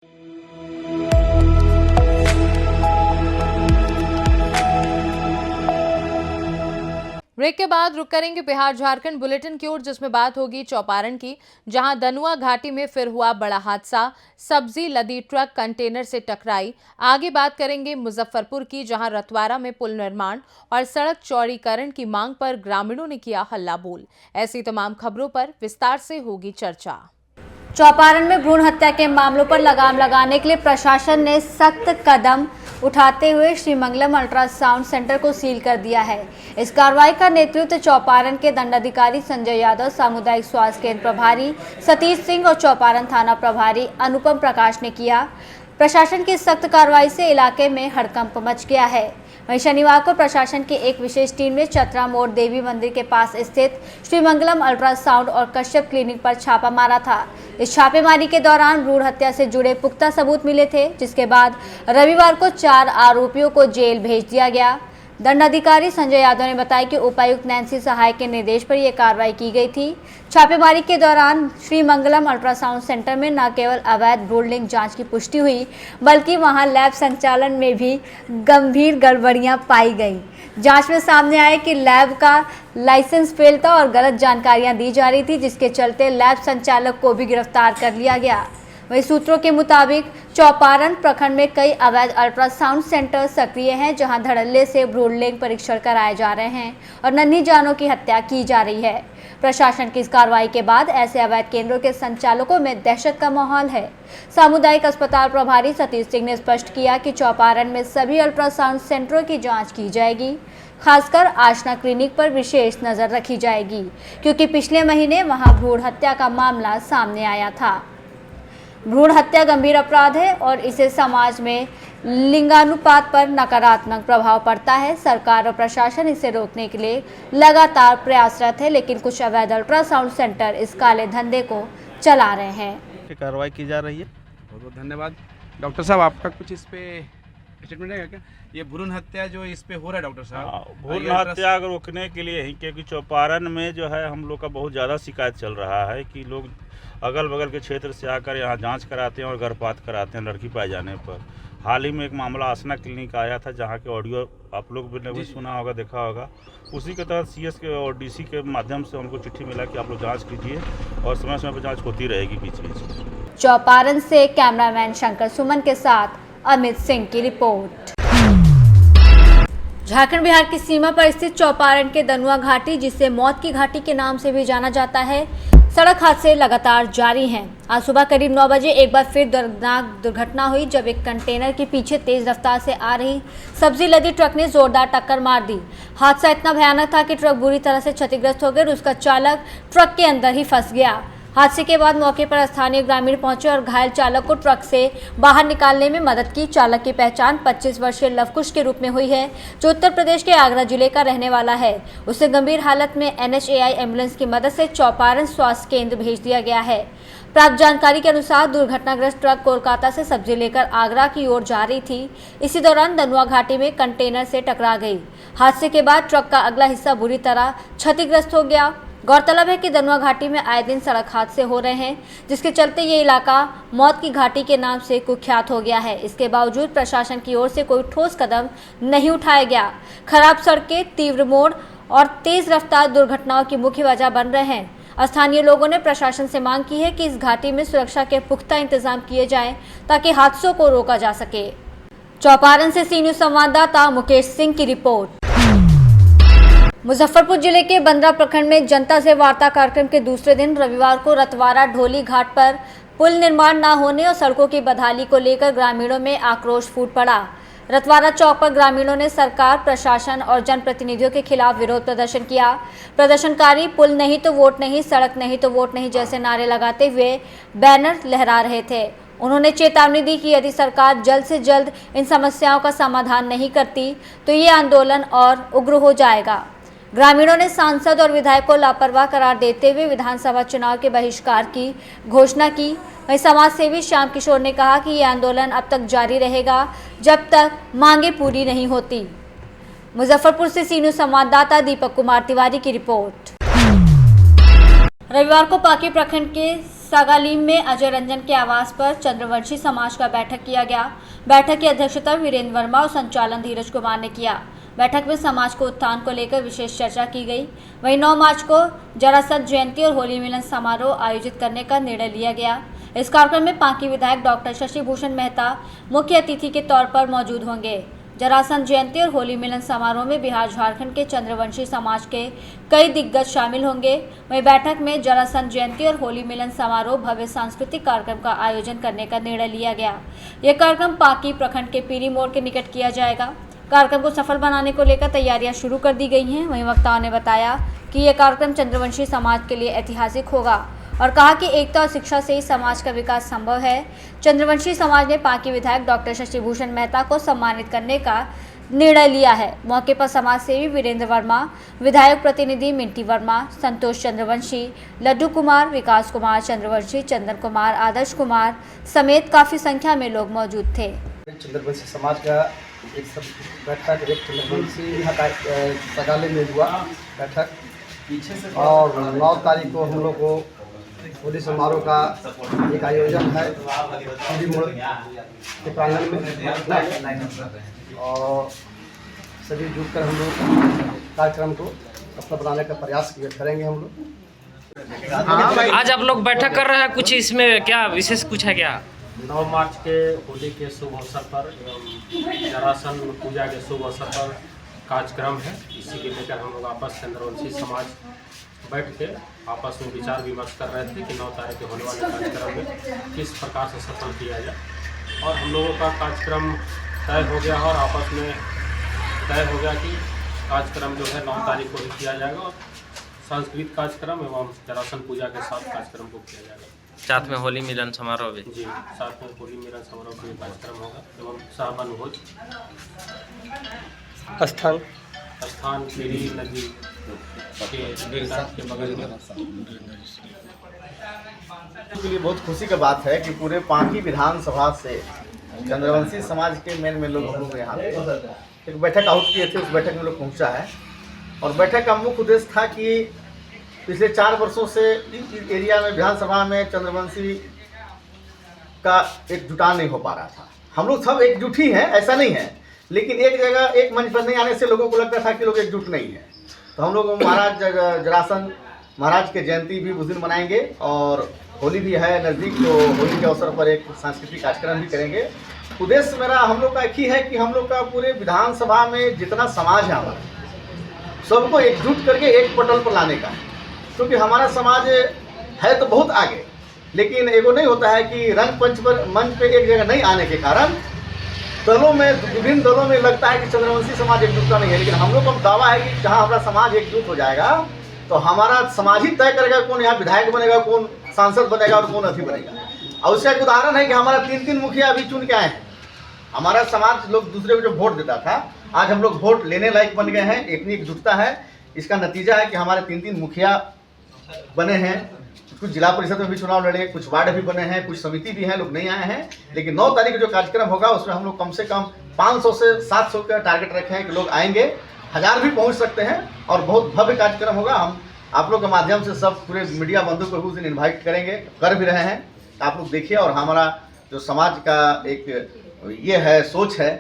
Break के बाद रुक करेंगे बिहार झारखंड बुलेटिन की ओर, जिसमें बात होगी चौपारण की, जहां दनुआ घाटी में फिर हुआ बड़ा हादसा। सब्जी लदी ट्रक कंटेनर से टकराई। आगे बात करेंगे मुजफ्फरपुर की, जहां रतवारा में पुल निर्माण और सड़क चौड़ीकरण की मांग पर ग्रामीणों ने किया हल्ला बोल। ऐसी तमाम खबरों पर विस्तार से होगी चर्चा। चौपारण में भ्रूण हत्या के मामलों पर लगाम लगाने के लिए प्रशासन ने सख्त कदम उठाते हुए श्रीमंगलम अल्ट्रासाउंड सेंटर को सील कर दिया है। इस कार्रवाई का नेतृत्व चौपारण के दंडाधिकारी संजय यादव, सामुदायिक स्वास्थ्य केंद्र प्रभारी सतीश सिंह और चौपारण थाना प्रभारी अनुपम प्रकाश ने किया। प्रशासन की सख्त कार्रवाई से इलाके में हड़कंप मच गया है। वहीं शनिवार को प्रशासन की एक विशेष टीम ने चतरा मोड़ देवी मंदिर के पास स्थित श्रीमंगलम अल्ट्रासाउंड और कश्यप क्लिनिक पर छापा मारा था। इस छापेमारी के दौरान भ्रूण हत्या से जुड़े पुख्ता सबूत मिले थे, जिसके बाद रविवार को 4 आरोपियों को जेल भेज दिया गया। दंडाधिकारी संजय यादव ने बताया कि उपायुक्त नैन्सी सहाय के निर्देश पर यह कार्रवाई की गई थी। छापेमारी के दौरान श्रीमंगलम अल्ट्रासाउंड सेंटर में न केवल अवैध भ्रूण लिंग जांच की पुष्टि हुई, बल्कि वहां लैब संचालन में भी गंभीर गड़बड़ियां पाई गई। जांच में सामने आया कि लैब का लाइसेंस फेल था और गलत जानकारियां दी जा रही थी, जिसके चलते लैब संचालक को भी गिरफ्तार कर लिया गया। वहीं सूत्रों के मुताबिक चौपारण प्रखंड में कई अवैध अल्ट्रासाउंड सेंटर सक्रिय हैं, जहां धड़ल्ले से भ्रूण लिंग परीक्षण कराए जा रहे हैं और नन्ही जानों की हत्या की जा रही है। प्रशासन की इस कार्रवाई के बाद ऐसे अवैध केंद्रों के संचालकों में दहशत का माहौल है। सामुदायिक अस्पताल प्रभारी सतीश सिंह ने स्पष्ट किया कि चौपारण में सभी अल्ट्रासाउंड सेंटरों की जाँच की जाएगी। खासकर आशना क्लिनिक पर विशेष नजर रखी जाएगी, क्योंकि पिछले महीने वहां भ्रूण हत्या का मामला सामने आया था। भ्रूण हत्या गंभीर अपराध है और इसे समाज में लिंगानुपात पर नकारात्मक प्रभाव पड़ता है। सरकार और प्रशासन इसे रोकने के लिए लगातार प्रयासरत है, लेकिन कुछ अवैध अल्ट्रासाउंड सेंटर इस काले धंधे को चला रहे हैं। कार्रवाई की जा रही है। बहुत बहुत धन्यवाद। डॉक्टर साहब, आपका कुछ इस पे स्टेटमेंट है क्या? ये भ्रूण हत्या जो इस पे हो रहा है डॉक्टर साहब, भ्रूण हत्या रोकने के लिए ही, क्योंकि चौपारण में जो है हम लोग का बहुत ज़्यादा शिकायत चल रहा है कि लोग अगल बगल के क्षेत्र से आकर यहाँ जांच कराते हैं और गर्भपात कराते हैं लड़की पाए जाने पर। हाल ही में एक मामला आसना क्लिनिक आया था, जहाँ के ऑडियो आप लोग ने भी सुना होगा, देखा होगा। उसी के तहत सीएस के और डीसी के माध्यम से हमको चिट्ठी मिला कि आप लोग जांच कीजिए और समय समय पर जांच होती रहेगी बीच बीच। चौपारण से कैमरामैन शंकर सुमन के साथ अमित सिंह की रिपोर्ट। झारखंड बिहार की सीमा पर स्थित चौपारण के दनुआ घाटी, जिसे मौत की घाटी के नाम से भी जाना जाता है, सड़क हादसे लगातार जारी हैं। आज सुबह करीब 9 बजे एक बार फिर दर्दनाक दुर्घटना हुई, जब एक कंटेनर के पीछे तेज रफ्तार से आ रही सब्जी लदी ट्रक ने जोरदार टक्कर मार दी। हादसा इतना भयानक था कि ट्रक बुरी तरह से क्षतिग्रस्त हो गया और उसका चालक ट्रक के अंदर ही फंस गया। हादसे के बाद मौके पर स्थानीय ग्रामीण पहुंचे और घायल चालक को ट्रक से बाहर निकालने में मदद की। चालक की पहचान 25 वर्षीय लवकुश के रूप में हुई है, जो उत्तर प्रदेश के आगरा जिले का रहने वाला है। उसे गंभीर हालत में NHAI एम्बुलेंस की मदद से चौपारण स्वास्थ्य केंद्र भेज दिया गया है। प्राप्त जानकारी के अनुसार दुर्घटनाग्रस्त ट्रक कोलकाता से सब्जी लेकर आगरा की ओर जा रही थी। इसी दौरान दनुआ घाटी में कंटेनर से टकरा गई। हादसे के बाद ट्रक का अगला हिस्सा बुरी तरह क्षतिग्रस्त हो गया। गौरतलब है कि दनुआ घाटी में आए दिन सड़क हादसे हो रहे हैं, जिसके चलते ये इलाका मौत की घाटी के नाम से कुख्यात हो गया है। इसके बावजूद प्रशासन की ओर से कोई ठोस कदम नहीं उठाया गया। खराब सड़कें, तीव्र मोड़ और तेज रफ्तार दुर्घटनाओं की मुख्य वजह बन रहे हैं। स्थानीय लोगों ने प्रशासन से मांग की है कि इस घाटी में सुरक्षा के पुख्ता इंतजाम किए जाएं, ताकि हादसों को रोका जा सके। चौपारण से सी न्यूज़ संवाददाता मुकेश सिंह की रिपोर्ट। मुजफ्फरपुर जिले के बंदरा प्रखंड में जनता से वार्ता कार्यक्रम के दूसरे दिन रविवार को रतवारा ढोली घाट पर पुल निर्माण न होने और सड़कों की बदहाली को लेकर ग्रामीणों में आक्रोश फूट पड़ा। रतवारा चौक पर ग्रामीणों ने सरकार, प्रशासन और जनप्रतिनिधियों के खिलाफ विरोध प्रदर्शन किया। प्रदर्शनकारी पुल नहीं तो वोट नहीं, सड़क नहीं तो वोट नहीं जैसे नारे लगाते हुए बैनर लहरा रहे थे। उन्होंने चेतावनी दी कि यदि सरकार जल्द से जल्द इन समस्याओं का समाधान नहीं करती तो ये आंदोलन और उग्र हो जाएगा। ग्रामीणों ने सांसद और विधायक को लापरवाह करार देते हुए विधानसभा चुनाव के बहिष्कार की घोषणा की। वहीं समाज सेवी श्याम किशोर ने कहा कि ये आंदोलन अब तक जारी रहेगा जब तक मांगे पूरी नहीं होती। मुजफ्फरपुर से सी न्यूज़ संवाददाता दीपक कुमार तिवारी की रिपोर्ट। रविवार को पाकी प्रखंड के सागालीम में अजय रंजन के आवास पर चंद्रवंशी समाज का बैठक किया गया। बैठक की अध्यक्षता वीरेंद्र वर्मा और संचालन धीरज कुमार ने किया। बैठक में समाज को उत्थान को लेकर विशेष चर्चा की गई। वहीं 9 मार्च को जरासंध जयंती और होली मिलन समारोह आयोजित करने का निर्णय लिया गया। इस कार्यक्रम में पांकी विधायक डॉक्टर शशि भूषण मेहता मुख्य अतिथि के तौर पर मौजूद होंगे। जरासंध जयंती और होली मिलन समारोह में बिहार झारखंड के चंद्रवंशी समाज के कई दिग्गज शामिल होंगे। वहीं बैठक में जरासंध जयंती और होली मिलन समारोह भव्य सांस्कृतिक कार्यक्रम का आयोजन करने का निर्णय लिया गया। यह कार्यक्रम पांकी प्रखंड के पीरी मोड़ के निकट किया जाएगा। कार्यक्रम को सफल बनाने को लेकर तैयारियां शुरू कर दी गई हैं। वहीं वक्ताओं ने बताया कि यह कार्यक्रम चंद्रवंशी समाज के लिए ऐतिहासिक होगा और कहा कि एकता और शिक्षा से ही समाज का विकास संभव है। चंद्रवंशी समाज ने पांकी विधायक डॉक्टर शशि भूषण मेहता को सम्मानित करने का निर्णय लिया है। मौके पर समाज सेवी वीरेंद्र वर्मा, विधायक प्रतिनिधि मिंटी वर्मा, संतोष चंद्रवंशी, लड्डू कुमार, विकास कुमार चंद्रवंशी, चंदन कुमार, आदर्श कुमार समेत काफी संख्या में लोग मौजूद थे। चंद्रवंशी समाज का एक सब बैठक एक चंद्रवंशी सगालीम में हुआ बैठक और 9 तारीख को हम लोग को होली समारोह का एक आयोजन है पीरी मोड़ के प्रांगण में और सभी जुटकर हम लोग कार्यक्रम को सफल बनाने का प्रयास करेंगे हम लोग। आज आप लोग बैठक कर रहे हैं, कुछ इसमें क्या विशेष कुछ है क्या? 9 मार्च के होली के शुभ अवसर पर एवं जरासंध पूजा के शुभ अवसर पर कार्यक्रम है। इसी के लेकर हम लोग आपस चंद्रवंशी समाज बैठ के आपस में विचार विमर्श कर रहे थे कि 9 तारीख के होने वाले कार्यक्रम में किस प्रकार से सफल किया जाए और हम लोगों का कार्यक्रम तय हो गया और आपस में तय हो गया कि कार्यक्रम जो है 9 तारीख को ही किया जाएगा और सांस्कृतिक कार्यक्रम एवं जरासंध पूजा के साथ कार्यक्रम को किया जाएगा। साथ में होली मिलन समारोह भी जी, साथ में होली मिलन समारोह का कार्यक्रम होगा एवं सावन भोज स्थान पीरी नदी के बगल में। के लिए बहुत खुशी का बात है कि पूरे पांकी विधानसभा से चंद्रवंशी समाज के मेन लोग हम लोग यहाँ पे एक बैठक आउट किए थे। उस बैठक में लोग पहुँचा है और बैठक का मुख्य उद्देश्य था कि पिछले 4 वर्षों से इस एरिया में विधानसभा में चंद्रवंशी का एक जुटान नहीं हो पा रहा था। हम लोग सब एकजुट ही हैं, ऐसा नहीं है, लेकिन एक जगह एक मंच पर नहीं आने से लोगों को लगता था कि लोग एकजुट नहीं है। तो हम लोग महाराज जरासंध महाराज के जयंती भी उस दिन मनाएंगे और होली भी है नज़दीक, तो होली के अवसर पर एक सांस्कृतिक कार्यक्रम भी करेंगे। उद्देश्य मेरा हम लोग का एक ही है कि हम लोग का पूरे विधानसभा में जितना समाज है हमारा सबको एकजुट करके एक पटल पर लाने का है, क्योंकि हमारा समाज है तो बहुत आगे, लेकिन एगो नहीं होता है कि रंग पंच पर मंच पे एक जगह नहीं आने के कारण दलों में विभिन्न दलों में लगता है कि चंद्रवंशी समाज एकजुटता नहीं है। लेकिन हम लोग का दावा है कि जहाँ हमारा समाज एकजुट हो जाएगा तो हमारा समाज ही तय करेगा कौन यहाँ विधायक बनेगा, कौन सांसद बनेगा और कौन अति बनेगा। और उसका एक उदाहरण है कि हमारा 3 मुखिया अभी चुन के आए हैं। हमारा समाज लोग दूसरे को जो वोट देता था, आज हम लोग वोट लेने लायक बन गए हैं, इतनी एकजुटता है। इसका नतीजा है कि हमारे 3 मुखिया बने हैं। कुछ जिला परिषद में भी चुनाव लड़े, कुछ वार्ड भी बने हैं, कुछ समिति भी हैं, लोग नहीं आए हैं। लेकिन 9 तारीख जो कार्यक्रम होगा उसमें हम लोग कम से कम 500 से 700 का टारगेट रखे हैं कि लोग आएंगे, 1000 भी पहुंच सकते हैं और बहुत भव्य कार्यक्रम होगा। हम आप लोग के माध्यम से सब पूरे मीडिया बंधु को उस दिन इन्वाइट करेंगे, कर भी रहे हैं। आप लोग देखिए और हमारा जो समाज का एक ये है सोच है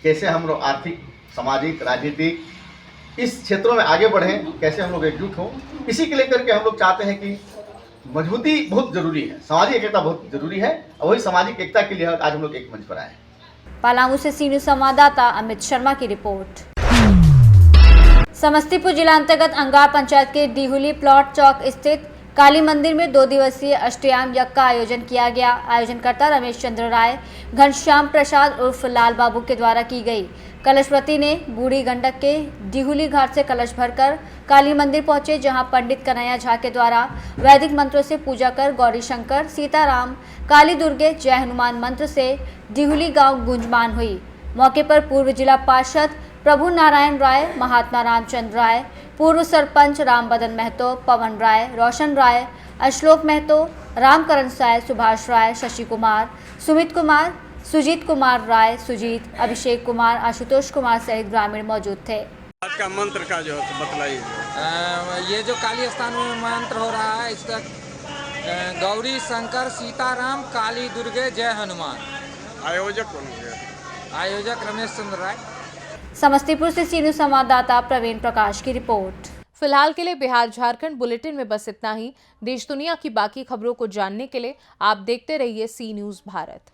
कैसे हम लोग आर्थिक, सामाजिक, राजनीतिक इस क्षेत्रों में आगे बढ़ें, कैसे हम लोग एकजुट हों, इसी के लेकर के हम लोग चाहते हैं कि मजबूती बहुत जरूरी है, सामाजिक एकता बहुत जरूरी है और वही सामाजिक एकता के लिए आज हम लोग एक मंच पर आए हैं। पलामू से सी न्यूज़ संवाददाता अमित शर्मा की रिपोर्ट। समस्तीपुर जिला अंतर्गत अंगार पंचायत के डिहुली प्लॉट चौक स्थित काली मंदिर में 2 दिवसीय अष्टयाम यज्ञ का आयोजन किया गया। आयोजनकर्ता रमेश चंद्र राय, घनश्याम प्रसाद उर्फ लाल बाबू के द्वारा की गई। कलशवती ने बूढ़ी गंडक के डिहुली घाट से कलश भरकर काली मंदिर पहुंचे, जहां पंडित कन्हैया झा के द्वारा वैदिक मंत्रों से पूजा कर गौरी शंकर, सीताराम, काली दुर्गे, जय हनुमान मंत्र से डिहुली गांव गुंजमान हुई। मौके पर पूर्व जिला पार्षद प्रभु नारायण राय, महात्मा रामचंद्र राय, पूर्व सरपंच रामबदन महतो, पवन राय, रोशन राय, अशोक महतो, रामकरण साय, सुभाष राय, शशि कुमार, सुमित कुमार, सुजीत कुमार राय, सुजीत, अभिषेक कुमार, आशुतोष कुमार सहित ग्रामीण मौजूद थे। आज का मंत्र का जो है बतलाइए। ये जो काली स्थान में मंत्र हो रहा है, इसका गौरी शंकर सीताराम काली दुर्गे जय हनुमान। आयोजक कौन है? आयोजक रमेश चंद्र राय। समस्तीपुर से सी न्यूज़ संवाददाता प्रवीण प्रकाश की रिपोर्ट। फिलहाल के लिए बिहार झारखंड बुलेटिन में बस इतना ही। देश दुनिया की बाकी खबरों को जानने के लिए आप देखते रहिए सी न्यूज़ भारत।